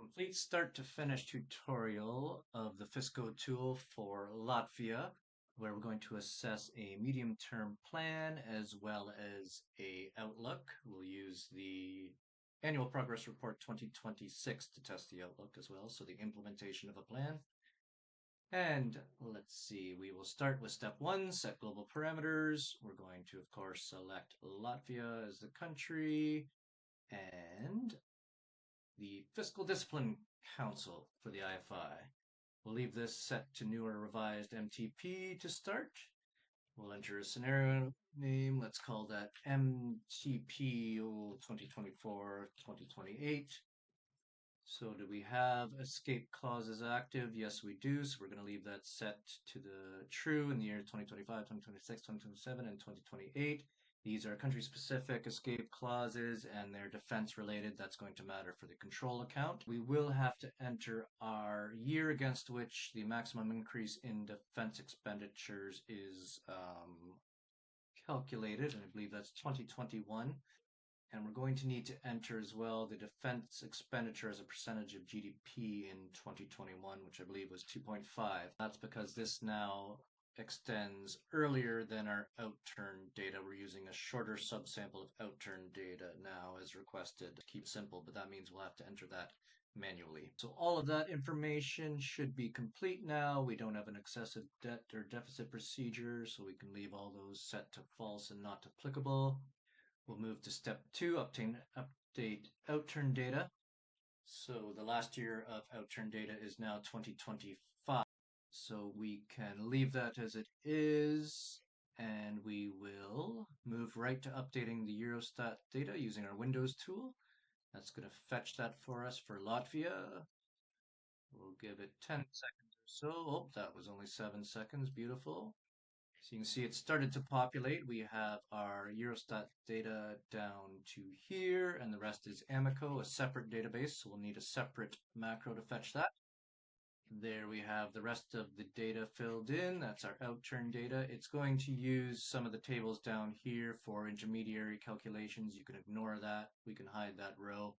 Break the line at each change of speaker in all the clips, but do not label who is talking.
Complete start to finish tutorial of the FISCO tool for Latvia, where we're going to assess a medium-term plan as well as a outlook. We'll use the annual progress report 2026 to test the outlook as well, so the implementation of a plan. And let's see, we will start with step one, set global parameters. We're going to, of course, select Latvia as the country and the Fiscal Discipline Council for the IFI. We'll leave this set to new or revised MTP to start. We'll enter a scenario name. Let's call that MTP 2024-2028. So do we have escape clauses active? Yes, we do. So we're going to leave that set to the true in the year 2025, 2026, 2027, and 2028. These are country-specific escape clauses and they're defense-related. That's going to matter for the control account. We will have to enter our year against which the maximum increase in defense expenditures is calculated, and I believe that's 2021. And we're going to need to enter as well the defense expenditure as a percentage of GDP in 2021, which I believe was 2.5. That's because this now extends earlier than our outturn data. We're using a shorter subsample of outturn data now as requested. Keep simple, but that means we'll have to enter that manually. So all of that information should be complete now. We don't have an excessive debt or deficit procedure, so we can leave all those set to false and not applicable. We'll move to step two, update outturn data. So the last year of outturn data is now 2025. So we can leave that as it is, and we will move right to updating the Eurostat data using our Windows tool. That's going to fetch that for us for Latvia. We'll give it 10 seconds or so. Oh, that was only 7 seconds. Beautiful. So you can see it started to populate. We have our Eurostat data down to here, and the rest is Amico, a separate database. So we'll need a separate macro to fetch that. There we have the rest of the data filled in. That's our outturn data. It's going to use some of the tables down here for intermediary calculations. You can ignore that. We can hide that row.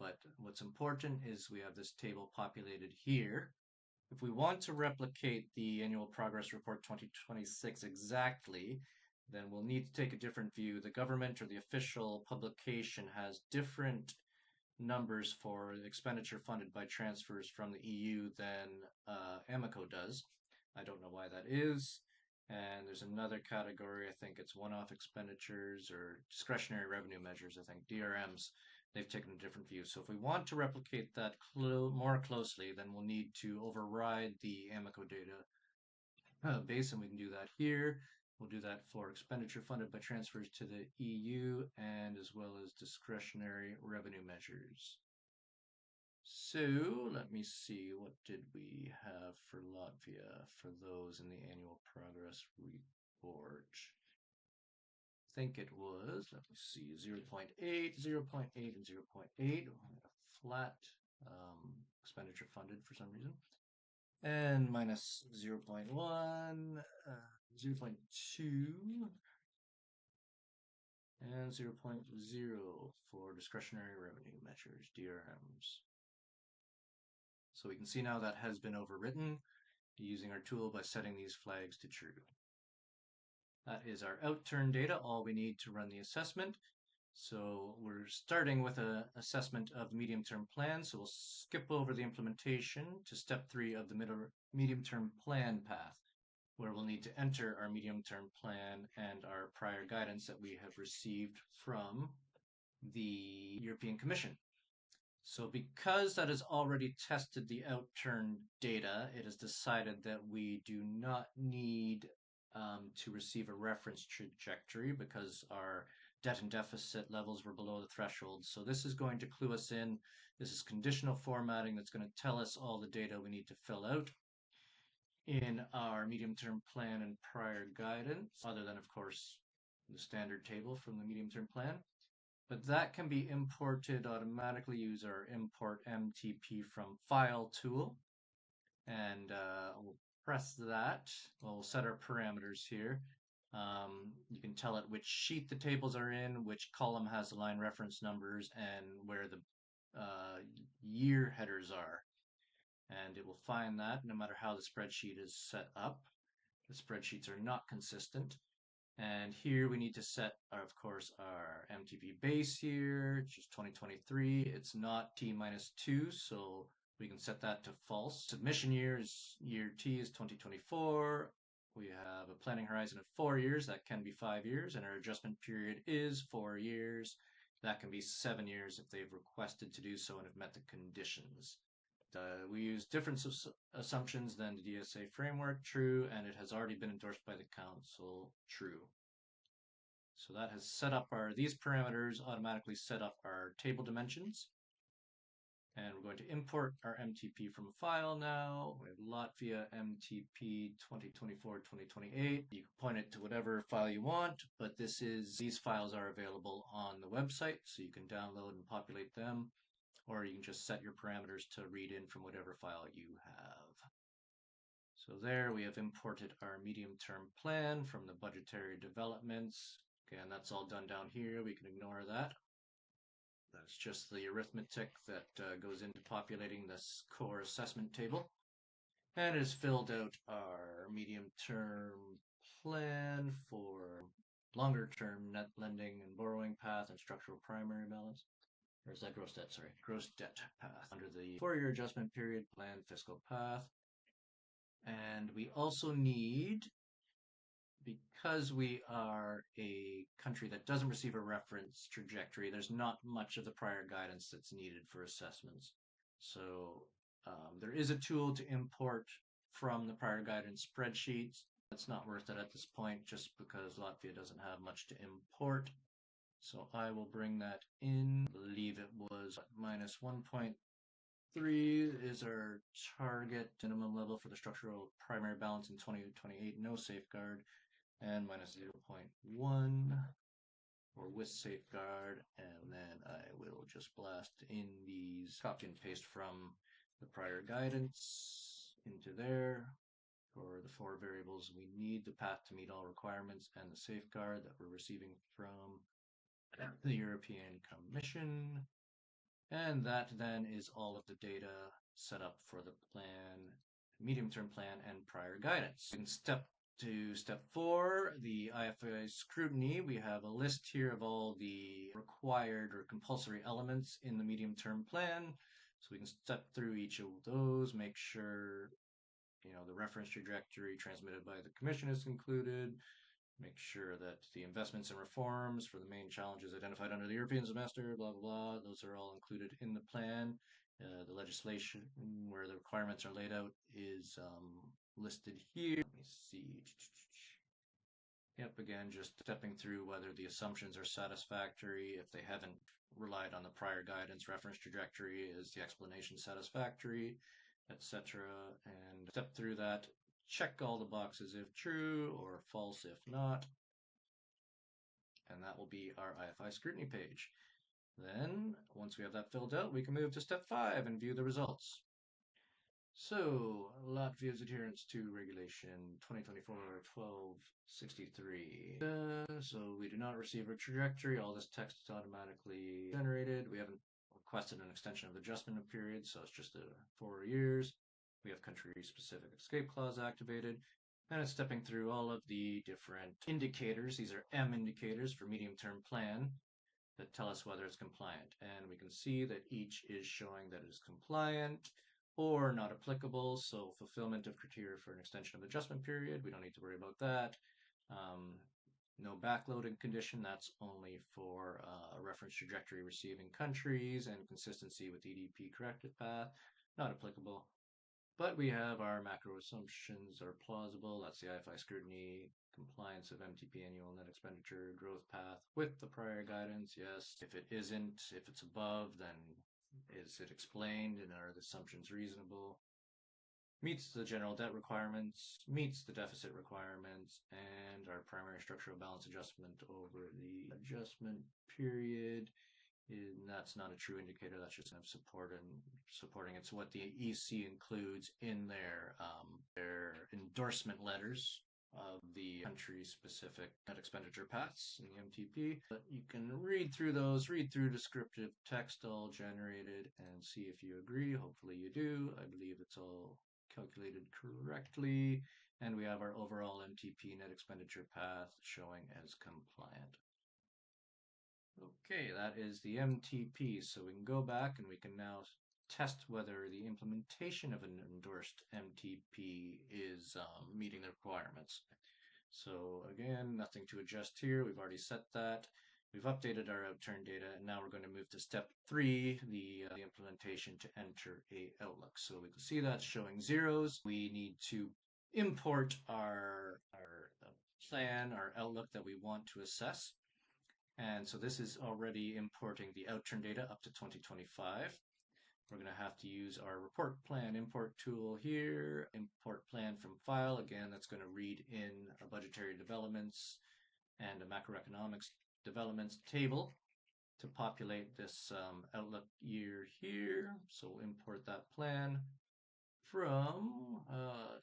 But what's important is we have this table populated here. If we want to replicate the annual progress report 2026 exactly, then we'll need to take a different view. The government or the official publication has different numbers for expenditure funded by transfers from the EU than Amico does. I don't know why that is. And there's another category, I think it's one-off expenditures or discretionary revenue measures, I think DRMs. They've taken a different view. So if we want to replicate that more closely, then we'll need to override the Amico data base, and we can do that here. We'll do that for expenditure funded by transfers to the EU and as well as discretionary revenue measures. So let me see, what did we have for Latvia for those in the annual progress report? I think it was, let me see, 0.8, 0.8, and 0.8. Flat expenditure funded for some reason. And minus 0.1, 0.2, and 0.0 for discretionary revenue measures, DRMs. So we can see now that has been overwritten using our tool by setting these flags to true. That is our outturn data, all we need to run the assessment. So we're starting with an assessment of the medium-term plan. So we'll skip over the implementation to step 3 of the medium-term plan path, where we'll need to enter our medium-term plan and our prior guidance that we have received from the European Commission. So because that has already tested the outturn data, it has decided that we do not need to receive a reference trajectory because our debt and deficit levels were below the threshold. So this is going to clue us in. This is conditional formatting that's going to tell us all the data we need to fill out in our medium-term plan and prior guidance, other than, of course, the standard table from the medium-term plan. But that can be imported automatically. Use our import MTP from file tool. And we'll press that. We'll set our parameters here. You can tell it which sheet the tables are in, which column has the line reference numbers, and where the year headers are. And it will find that no matter how the spreadsheet is set up. The spreadsheets are not consistent. And here we need to set, of course, our MTP base here, which is 2023. It's not T-2, so we can set that to false. Submission year T is 2024. We have a planning horizon of 4 years. That can be 5 years. And our adjustment period is 4 years. That can be 7 years if they've requested to do so and have met the conditions. We use different assumptions than the DSA framework, true, and it has already been endorsed by the council, true. So that has set up these parameters automatically set up our table dimensions. And we're going to import our MTP from a file now. We have Latvia MTP 2024-2028. You can point it to whatever file you want, but these files are available on the website, so you can download and populate them, or you can just set your parameters to read in from whatever file you have. So there we have imported our medium-term plan from the budgetary developments. Again, that's all done down here. We can ignore that. That's just the arithmetic that goes into populating this core assessment table. And it has filled out our medium-term plan for longer-term net lending and borrowing path and structural primary balance. Or is that gross debt? Sorry, gross debt path under the 4-year adjustment period plan fiscal path. And we also need, because we are a country that doesn't receive a reference trajectory, there's not much of the prior guidance that's needed for assessments. So there is a tool to import from the prior guidance spreadsheets. It's not worth it at this point just because Latvia doesn't have much to import. So I will bring that in. I believe it was minus 1.3 is our target minimum level for the structural primary balance in 2028, no safeguard, and minus 0.1 or with safeguard. And then I will just blast in these, copy and paste from the prior guidance into there. For the 4 variables we need, the path to meet all requirements and the safeguard that we're receiving from the European Commission. And that then is all of the data set up for the plan, medium-term plan, and prior guidance. In step 4, the IFI scrutiny, we have a list here of all the required or compulsory elements in the medium-term plan. So we can step through each of those, make sure the reference trajectory transmitted by the Commission is included, make sure that the investments and reforms for the main challenges identified under the European semester, blah, blah, blah, those are all included in the plan. The legislation where the requirements are laid out is listed here. Let me see. Yep, again, just stepping through whether the assumptions are satisfactory. If they haven't relied on the prior guidance, reference trajectory, is the explanation satisfactory, etc. And step through that. Check all the boxes if true or false if not. And that will be our IFI scrutiny page. Then, once we have that filled out, we can move to step 5 and view the results. So, Latvia's adherence to regulation 2024-1263. So we do not receive a trajectory. All this text is automatically generated. We haven't requested an extension of adjustment of period, so it's just 4 years. We have country-specific escape clause activated. And it's stepping through all of the different indicators. These are M indicators for medium-term plan that tell us whether it's compliant. And we can see that each is showing that it is compliant or not applicable. So fulfillment of criteria for an extension of adjustment period, we don't need to worry about that. No backloading condition, that's only for a reference trajectory receiving countries, and consistency with EDP corrective path, not applicable. But we have our macro assumptions are plausible. That's the IFI scrutiny, compliance of MTP annual net expenditure, growth path with the prior guidance, yes. If it isn't, if it's above, then is it explained and are the assumptions reasonable? Meets the general debt requirements, meets the deficit requirements, and our primary structural balance adjustment over the adjustment period. And that's not a true indicator. That's just kind of supporting. It's what the EC includes in their endorsement letters of the country-specific net expenditure paths in the MTP. But you can read through those, read through descriptive text all generated and see if you agree. Hopefully you do. I believe it's all calculated correctly. And we have our overall MTP net expenditure path showing as compliant. Okay, that is the MTP. So we can go back and we can now test whether the implementation of an endorsed MTP is meeting the requirements. So again, nothing to adjust here. We've already set that. We've updated our outturn data, and now we're going to move to step 3, the implementation to enter a outlook. So we can see that's showing zeros. We need to import our plan, our outlook that we want to assess. And so this is already importing the outturn data up to 2025. We're going to have to use our report plan import tool here, import plan from file. Again, that's going to read in a budgetary developments and a macroeconomics developments table to populate this outlook year here. So we'll import that plan from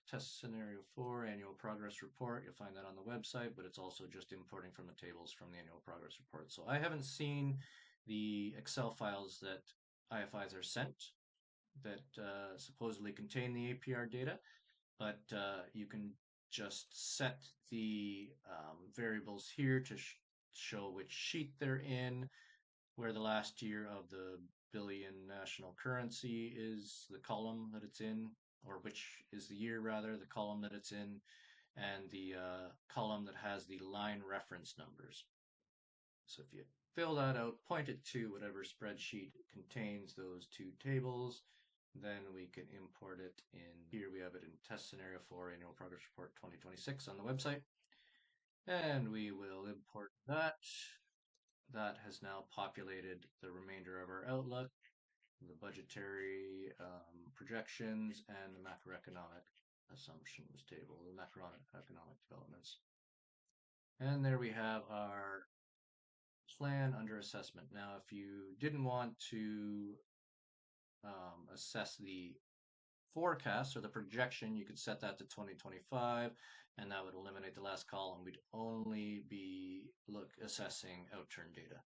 test scenario 4 annual progress report. You'll find that on the website, but it's also just importing from the tables from the annual progress report. So I haven't seen the Excel files that IFIs are sent that supposedly contain the APR data, but you can just set the variables here to show which sheet they're in, where the last year of the billion national currency is the column that it's in, or which is the year rather, the column that it's in, and the column that has the line reference numbers. So if you fill that out, point it to whatever spreadsheet contains those two tables, then we can import it in. Here we have it in test scenario 4 annual progress report 2026 on the website. And we will import that. That has now populated the remainder of our outlook, the budgetary projections, and the macroeconomic assumptions table, the macroeconomic developments. And there we have our plan under assessment. Now, if you didn't want to assess the forecast or the projection, you could set that to 2025, and that would eliminate the last column. We'd only be assessing outturn data,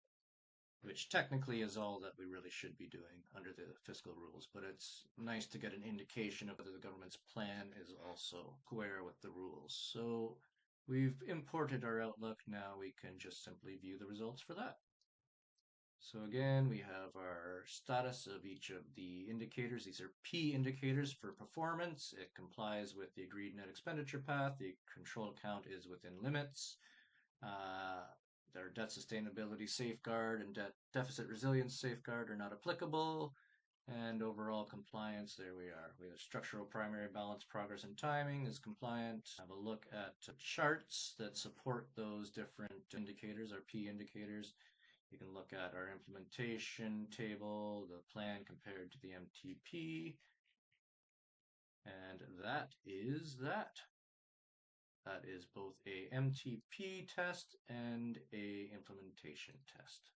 which technically is all that we really should be doing under the fiscal rules, but it's nice to get an indication of whether the government's plan is also square with the rules. So we've imported our outlook. Now we can just simply view the results for that. So again, we have our status of each of the indicators. These are P indicators for performance. It complies with the agreed net expenditure path. The control account is within limits. Their debt sustainability safeguard and debt deficit resilience safeguard are not applicable. And overall compliance, there we are. We have structural primary balance progress and timing is compliant. Have a look at charts that support those different indicators, our P indicators. You can look at our implementation table, the plan compared to the MTP, and that is that. That is both a MTP test and a implementation test.